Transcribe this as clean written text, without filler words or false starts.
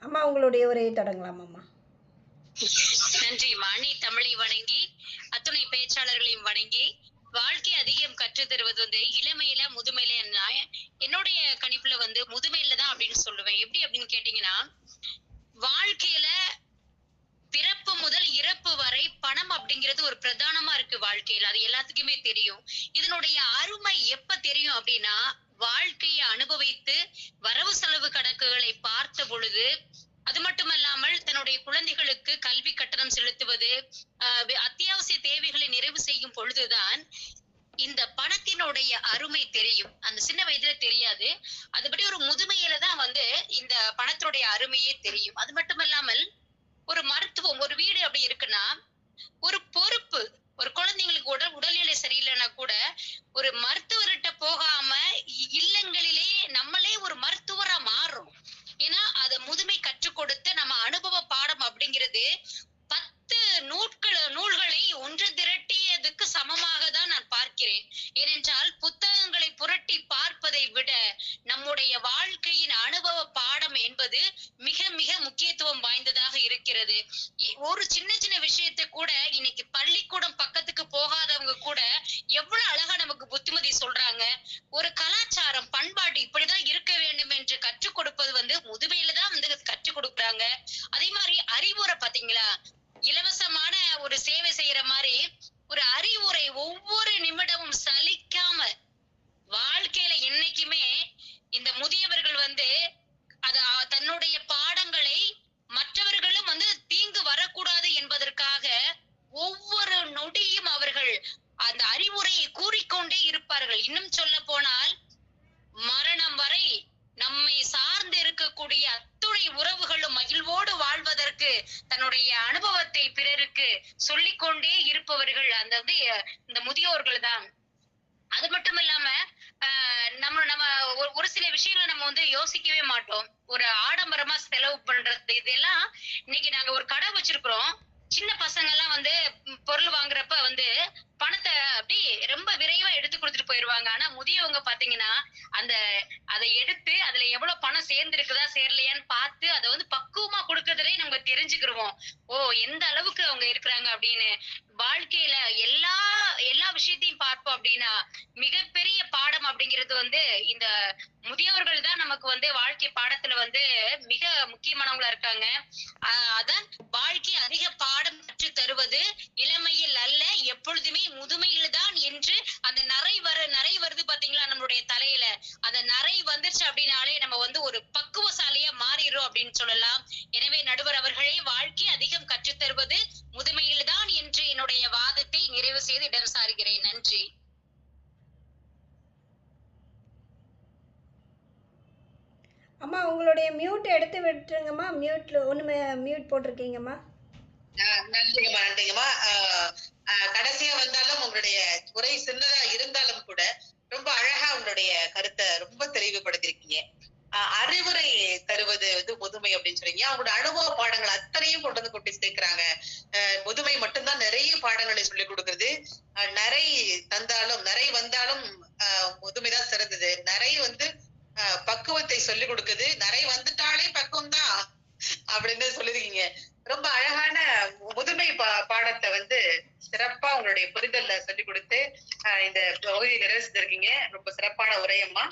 அம்மா உங்களுடைய உரையை தொடங்கலாம் அம்மா. நன்றி. அன்னை தமிழை வணங்கி அத்துணை பேச்சாளர்களையும் வணங்கி வாழ்க்கை அதிகம் கற்று தருவது இளமையில முதுமையில என்னுடைய கணிப்புல முதுமையில தான் அப்படின்னு சொல்லுவேன். எப்படி அப்படின்னு கேட்டீங்கன்னா, வாழ்க்கையில பிறப்பு முதல் இறப்பு வரை பணம் அப்படிங்கிறது ஒரு பிரதானமா இருக்கு வாழ்க்கையில. அது எல்லாத்துக்குமே தெரியும். இதனுடைய அருமை எப்ப தெரியும் அப்படின்னா, வாழ்க்கையை அனுபவித்து வரவு செலவு கணக்குகளை பார்த்த பொழுது, அது மட்டுமல்லாமல் தன்னுடைய குழந்தைகளுக்கு கல்வி கட்டணம் செலுத்துவது, அத்தியாவசிய தேவைகளை நிறைவு செய்யும் பொழுதுதான் இந்த பணத்தினுடைய அருமை தெரியும். அந்த சின்ன வயதுல தெரியாது. அதுபடி ஒரு முதுமையில தான் இந்த பணத்தினுடைய அருமையே தெரியும். அது மட்டுமல்லாமல் ஒரு மருத்துவம், ஒரு வீடு அப்படி இருக்குன்னா, ஒரு பொறுப்பு, ஒரு குழந்தைங்களுக்கு உடல்நிலை சரியில்லைன்னா கூட ஒரு மருத்துவர்கிட்ட போகாம இல்லங்களிலே நம்மளே ஒரு மருத்துவரா மாறுறோம். ஏன்னா அத முதுமை கற்றுக் கொடுத்த நம்ம அனுபவ பாடம் அப்படிங்கிறது 10 நூல்களை ஒன்று திரட்டியதுக்கு சமமாக தான் நான் பார்க்கிறேன். ஏனென்றால் புத்தகங்களை புரட்டி பார்ப்பதை விட நம்முடைய வாழ்க்கையின் அனுபவ பாடம் என்பது மிக மிக முக்கியத்துவம் வாய்ந்ததாக இருக்கிறது. ஒரு சின்ன சின்ன விஷயத்தை கூட இன்னைக்கு பள்ளிக்கூடம் பக்கத்துக்கு போகாதவங்க கூட எவ்வளவு அழகா நமக்கு புத்திமதி சொல்றாங்க. ஒரு கலாச்சாரம், பண்பாடு இப்படிதான் இருக்க வேண்டும் என்று கற்றுக் கொடுப்பது முதுமையில தான் கற்றுக் கொடுக்குறாங்க. அதே மாதிரி அறிவுரை பாத்தீங்களா, இலவசமான ஒரு சேவை செய்யற மாதிரி ஒரு அறிவுரை ஒவ்வொரு நிமிடமும் சலிக்காம வாழ்க்கையில என்னைக்குமே இந்த முதியவர்கள் அத தன்னுடைய பாடங்களை மற்றவர்களும் தீங்கு வரக்கூடாது என்பதற்காக ஒவ்வொரு நொடியும் அவர்கள் அந்த அறிவுரையை கூறிக்கொண்டே இருப்பார்கள். இன்னும் சொல்ல போனால் மரணம் வரை நம்மை சார்ந்து இருக்கக்கூடிய அத்துணை உறவுகளும் மகிழ்வோடு வாழ்வதற்கு தன்னுடைய அனுபவத்தை பிறருக்கு சொல்லிக்கொண்டே இருப்பவர்கள் இந்த முதியோர்கள் தான். அது மட்டும் இல்லாம நம்ம ஒரு சில விஷயங்களை நம்ம யோசிக்கவே மாட்டோம். ஒரு ஆடம்பரமா செலவு பண்றது, இதெல்லாம் இன்னைக்கு நாங்க ஒரு கடை வச்சிருக்கிறோம். சின்ன பசங்க எல்லாம் பொருள் வாங்குறப்ப பணத்தை அப்படி ரொம்ப விரைவா எடுத்து கொடுத்துட்டு போயிருவாங்க. ஆனா முதியவங்க பாத்தீங்கன்னா அதை எடுத்து அதுல எவ்வளவு பணம் சேர்ந்து இருக்குதா சேரலையான்னு பார்த்து அதை பக்குவமா கொடுக்கறதுலயே நம்ம தெரிஞ்சுக்கிருவோம். ஓ, எந்த அளவுக்கு அவங்க இருக்கிறாங்க அப்படின்னு. வாழ்க்கையில எல்லா விஷயத்தையும் பார்ப்போம் அப்படின்னா மிகப்பெரிய பாடம் அப்படிங்கிறது இந்த முதியவர்கள் தான் நமக்கு வாழ்க்கை பாடத்துல மிக முக்கியமானவங்களா இருக்காங்க. அதான் வாழ்க்கை அதிக பாடம் கற்று தருவது இளமையில் அல்ல, எப்பொழுதுமே முதுமையில் தான் என்று அந்த நரை வருது பாத்தீங்களா நம்மளுடைய தலையில. அந்த நரை வந்துருச்சு அப்படின்னாலே நம்ம ஒரு பக்குவசாலியா மாறிடுறோம் அப்படின்னு சொல்லலாம். எனவே நடுவர் அவர்களே, வாழ்க்கை அதிகம் கற்றுத் தருவது முதுமையில் தான் என்று என்னுடைய வாதத்தை நிறைவு செய்து இடம் சாருகிறேன். நன்றி. அம்மா உங்களுடைய மியூட் எடுத்து விட்டுருங்கம்மா. மியூட் போட்டிருக்கீங்கம்மா. நன்றிங்கம்மா, நன்றிங்கம்மா. கடைசியா வந்தாலும் உங்களுடைய உரை சின்னதா இருந்தாலும் கூட ரொம்ப அழகா உங்களுடைய கருத்தை ரொம்ப தெளிவுபடுத்திருக்கீங்க. அறிவுரை தருவது முதுமை அப்படின்னு சொல்றீங்க. அவங்களோட அனுபவ பாடங்கள் அத்தனையும் கொண்டு கொட்டி சேர்க்கிறாங்க. முதுமை மட்டும்தான் நிறைய பாடங்களை சொல்லிக் கொடுக்குறது. நிறை வந்தாலும் முதுமைதான் சிறந்தது. நிறை பக்குவத்தை சொல்லிக் கொடுக்குது. நிறை வந்துட்டாலே பக்குவம் தான் அப்படின்னு சொல்லிருக்கீங்க. ரொம்ப அழகான முதுமை பாடத்தை சிறப்பா உங்களுடைய புரிதல்ல சொல்லிக் கொடுத்து இந்த பகுதியை நிறைவு செஞ்சிருக்கீங்க. ரொம்ப சிறப்பான உரையம்மா.